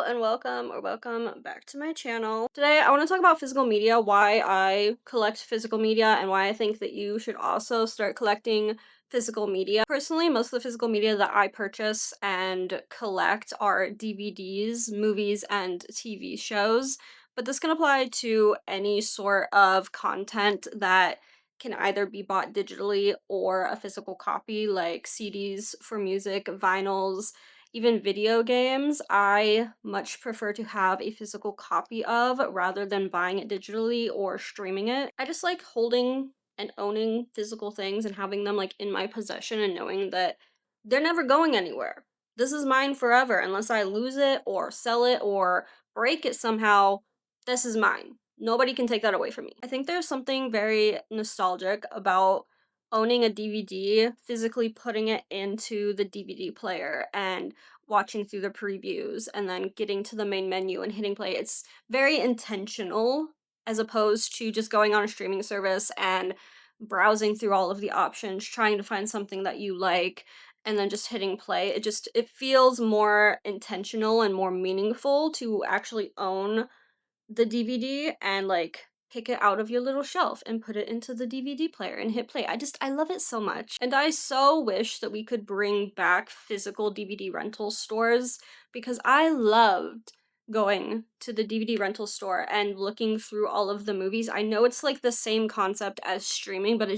and welcome back to my channel. Today I want to talk about physical media, why I collect physical media, and why I think that you should also start collecting physical media. Personally, most of the physical media that I purchase and collect are DVDs, movies, and TV shows, but this can apply to any sort of content that can either be bought digitally or a physical copy, like CDs for music, vinyls, even video games. I much prefer to have a physical copy of rather than buying it digitally or streaming it. I just like holding and owning physical things and having them like in my possession and knowing that they're never going anywhere. This is mine forever unless I lose it or sell it or break it somehow. This is mine. Nobody can take that away from me. I think there's something very nostalgic about owning a DVD, physically putting it into the DVD player and watching through the previews and then getting to the main menu and hitting play. It's very intentional as opposed to just going on a streaming service and browsing through all of the options, trying to find something that you like and then just hitting play. It feels more intentional and more meaningful to actually own the DVD and like pick it out of your little shelf and put it into the DVD player and hit play. I love it so much. And I so wish that we could bring back physical DVD rental stores because I loved going to the DVD rental store and looking through all of the movies. I know it's like the same concept as streaming, but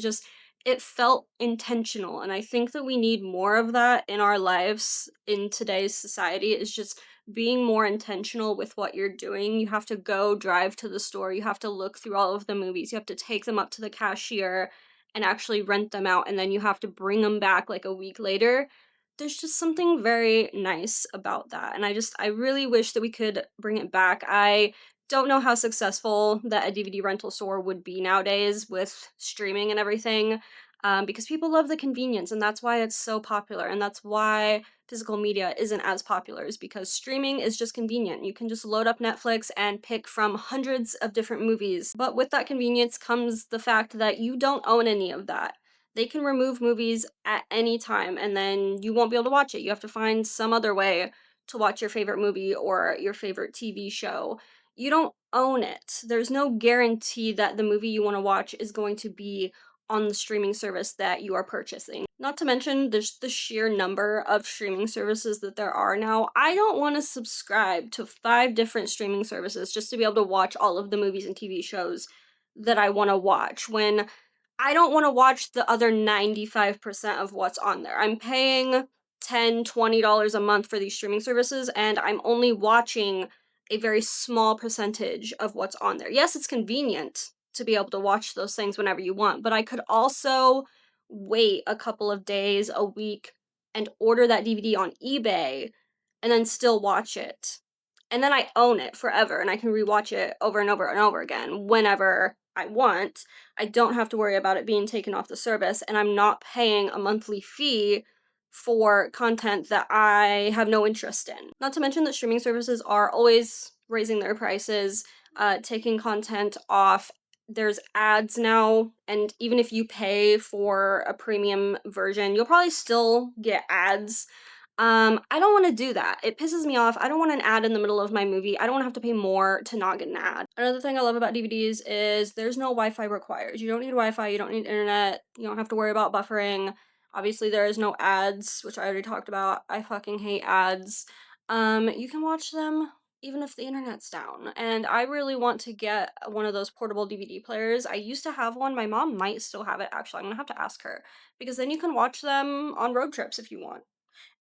it felt intentional, and I think that we need more of that in our lives in today's society. Is just being more intentional with what you're doing. You have to go drive to the store, you have to look through all of the movies, you have to take them up to the cashier and actually rent them out, and then you have to bring them back like a week later. There's just something very nice about that, and I really wish that we could bring it back. I don't know how successful that a DVD rental store would be nowadays with streaming and everything, because people love the convenience, and that's why it's so popular, and that's why physical media isn't as popular, is because streaming is just convenient. You can just load up Netflix and pick from hundreds of different movies. But with that convenience comes the fact that you don't own any of that. They can remove movies at any time and then you won't be able to watch it. You have to find some other way to watch your favorite movie or your favorite TV show. You don't own it. There's no guarantee that the movie you want to watch is going to be on the streaming service that you are purchasing. Not to mention, there's the sheer number of streaming services that there are now. I don't want to subscribe to 5 different streaming services just to be able to watch all of the movies and TV shows that I want to watch when I don't want to watch the other 95% of what's on there. I'm paying $10, $20 a month for these streaming services, and I'm only watching a very small percentage of what's on there. Yes, it's convenient to be able to watch those things whenever you want, but I could also wait a couple of days, a week, and order that DVD on eBay and then still watch it. And then I own it forever and I can rewatch it over and over and over again whenever I want. I don't have to worry about it being taken off the service, and I'm not paying a monthly fee for content that I have no interest in. Not to mention that streaming services are always raising their prices, taking content off. There's ads now, and even if you pay for a premium version, you'll probably still get ads. I don't want to do that. It pisses me off. I don't want an ad in the middle of my movie. I don't want to have to pay more to not get an ad. Another thing I love about DVDs is there's no Wi-Fi required. You don't need Wi-Fi, you don't need internet, you don't have to worry about buffering. Obviously, there is no ads, which I already talked about. I fucking hate ads. You can watch them even if the internet's down. And I really want to get one of those portable DVD players. I used to have one. My mom might still have it, actually. I'm gonna have to ask her. Because then you can watch them on road trips if you want,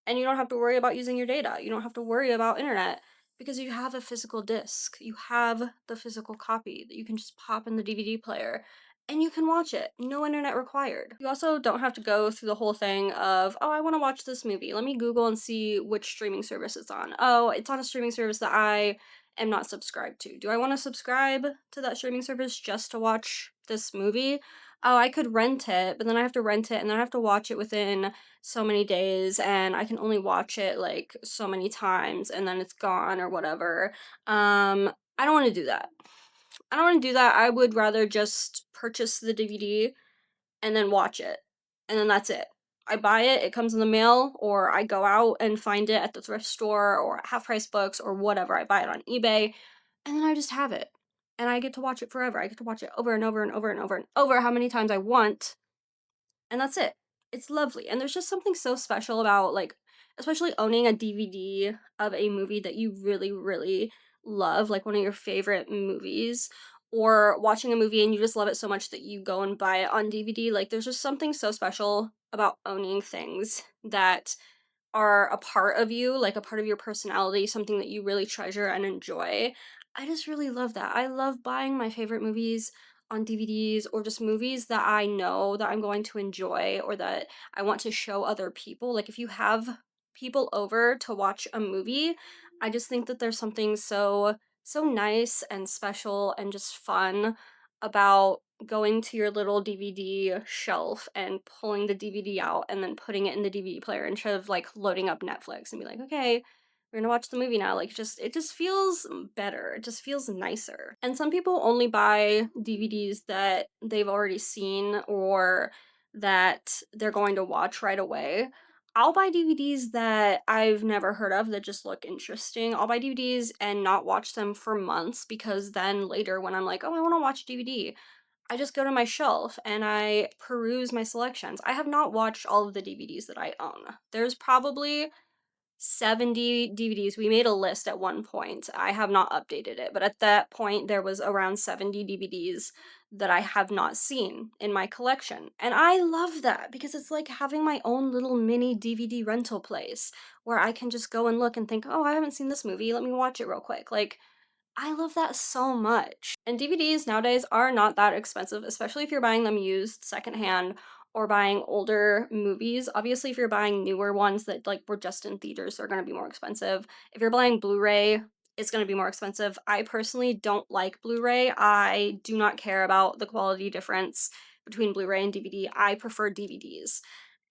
and you don't have to worry about using your data. You don't have to worry about internet because you have a physical disc. You have the physical copy that you can just pop in the DVD player and you can watch it. No internet required. You also don't have to go through the whole thing of, oh, I want to watch this movie. Let me Google and see which streaming service it's on. Oh, it's on a streaming service that I am not subscribed to. Do I want to subscribe to that streaming service just to watch this movie? Oh, I could rent it, but then I have to rent it and then I have to watch it within so many days, and I can only watch it like so many times and then it's gone or whatever. I don't want to do that. I don't want to do that. I would rather just purchase the DVD and then watch it. And then that's it. I buy it, it comes in the mail, or I go out and find it at the thrift store or at Half Price Books or whatever. I buy it on eBay, and then I just have it. And I get to watch it forever. I get to watch it over and over and over and over and over how many times I want, and that's it. It's lovely. And there's just something so special about, like, especially owning a DVD of a movie that you really, really love, like one of your favorite movies, or watching a movie and you just love it so much that you go and buy it on DVD. Like, there's just something so special about owning things that are a part of you, like a part of your personality, something that you really treasure and enjoy. I just really love that. I love buying my favorite movies on DVDs, or just movies that I know that I'm going to enjoy or that I want to show other people. Like, if you have people over to watch a movie, I just think that there's something so nice and special and just fun about going to your little DVD shelf and pulling the DVD out and then putting it in the DVD player instead of like loading up Netflix and be like, okay, we're gonna watch the movie now. Like, just it just feels better. It just feels nicer. And some people only buy DVDs that they've already seen or that they're going to watch right away. I'll buy DVDs that I've never heard of that just look interesting. I'll buy DVDs and not watch them for months, because then later when I'm like, oh, I want to watch DVD, I just go to my shelf and I peruse my selections. I have not watched all of the DVDs that I own. There's probably 70 DVDs. We made a list at one point. I have not updated it, but at that point there was around 70 DVDs that I have not seen in my collection. And I love that because it's like having my own little mini DVD rental place where I can just go and look and think, "Oh, I haven't seen this movie. Let me watch it real quick." Like, I love that so much. And DVDs nowadays are not that expensive, especially if you're buying them used secondhand or buying older movies. Obviously, if you're buying newer ones that like were just in theaters, they're going to be more expensive. If you're buying Blu-ray, it's going to be more expensive. I personally don't like Blu-ray. I do not care about the quality difference between Blu-ray and DVD. I prefer DVDs.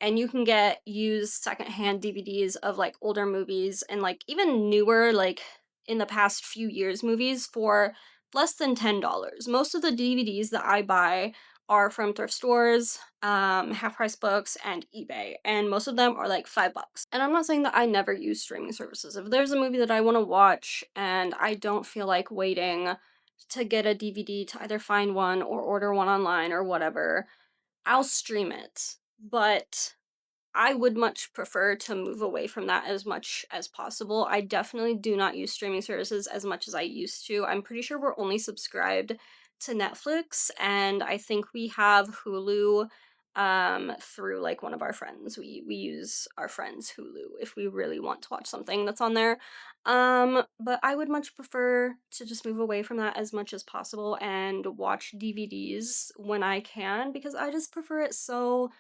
And you can get used secondhand DVDs of like older movies and like even newer, like in the past few years movies, for less than $10. Most of the DVDs that I buy are from thrift stores, Half Price Books, and eBay, and most of them are like $5. And I'm not saying that I never use streaming services. If there's a movie that I want to watch and I don't feel like waiting to get a DVD to either find one or order one online or whatever, I'll stream it. But I would much prefer to move away from that as much as possible. I definitely do not use streaming services as much as I used to. I'm pretty sure we're only subscribed to Netflix, and I think we have Hulu through like one of our friends. We use our friend's Hulu if we really want to watch something that's on there. But I would much prefer to just move away from that as much as possible and watch DVDs when I can, because I just prefer it so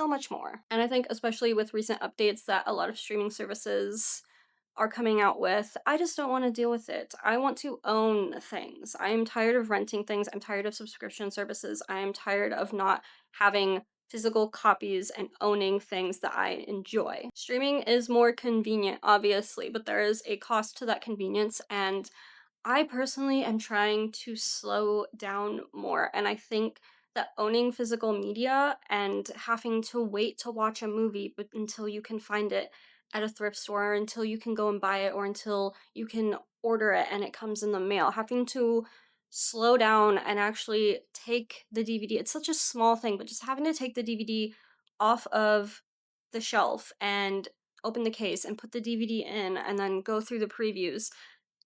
much more. And I think, especially with recent updates that a lot of streaming services are coming out with, I just don't want to deal with it. I want to own things. I am tired of renting things. I'm tired of subscription services. I am tired of not having physical copies and owning things that I enjoy. Streaming is more convenient, obviously, but there is a cost to that convenience, and I personally am trying to slow down more, and I think that owning physical media and having to wait to watch a movie but until you can find it at a thrift store, or until you can go and buy it, or until you can order it and it comes in the mail, having to slow down and actually take the DVD. It's such a small thing, but just having to take the DVD off of the shelf and open the case and put the DVD in and then go through the previews,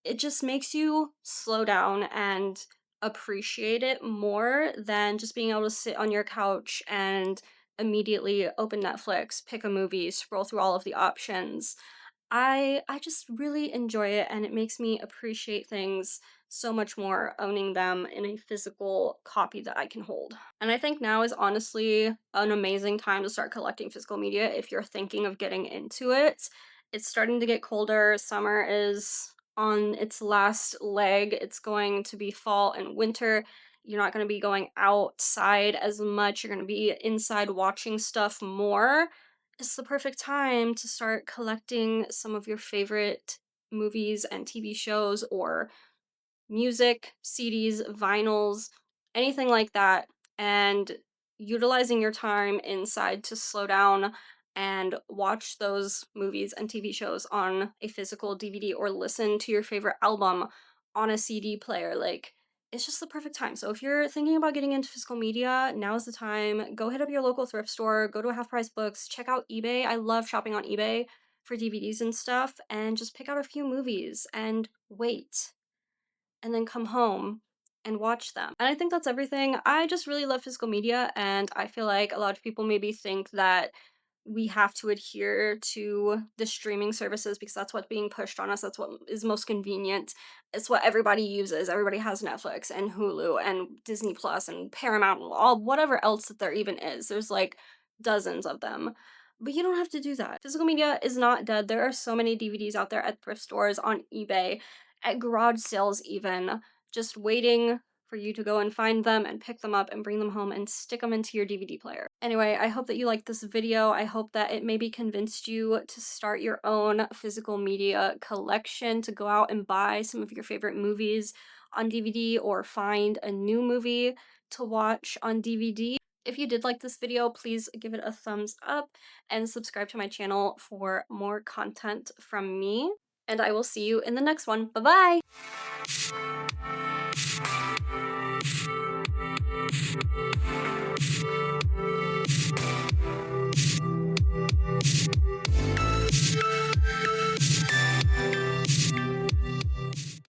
it just makes you slow down and appreciate it more than just being able to sit on your couch and immediately open Netflix, pick a movie, scroll through all of the options. I just really enjoy it, and it makes me appreciate things so much more owning them in a physical copy that I can hold. And I think now is honestly an amazing time to start collecting physical media if you're thinking of getting into it. It's starting to get colder. Summer is on its last leg. It's going to be fall and winter. You're not going to be going outside as much. You're going to be inside watching stuff more. It's the perfect time to start collecting some of your favorite movies and TV shows, or music, CDs, vinyls, anything like that, and utilizing your time inside to slow down and watch those movies and TV shows on a physical DVD or listen to your favorite album on a CD player. Like, it's just the perfect time. So if you're thinking about getting into physical media, now's the time. Go hit up your local thrift store, go to a Half Price Books, check out eBay. I love shopping on eBay for DVDs and stuff, and just pick out a few movies and wait, and then come home and watch them. And I think that's everything. I just really love physical media, and I feel like a lot of people maybe think that we have to adhere to the streaming services because that's what's being pushed on us. That's what is most convenient. It's what everybody uses. Everybody has Netflix and Hulu and Disney Plus and Paramount and all whatever else that there even is. There's like dozens of them. But you don't have to do that. Physical media is not dead. There are so many DVDs out there at thrift stores, on eBay, at garage sales even, just waiting for you to go and find them and pick them up and bring them home and stick them into your DVD player. Anyway, I hope that you liked this video. I hope that it maybe convinced you to start your own physical media collection, to go out and buy some of your favorite movies on DVD or find a new movie to watch on DVD. If you did like this video, please give it a thumbs up and subscribe to my channel for more content from me. And I will see you in the next one. Bye-bye!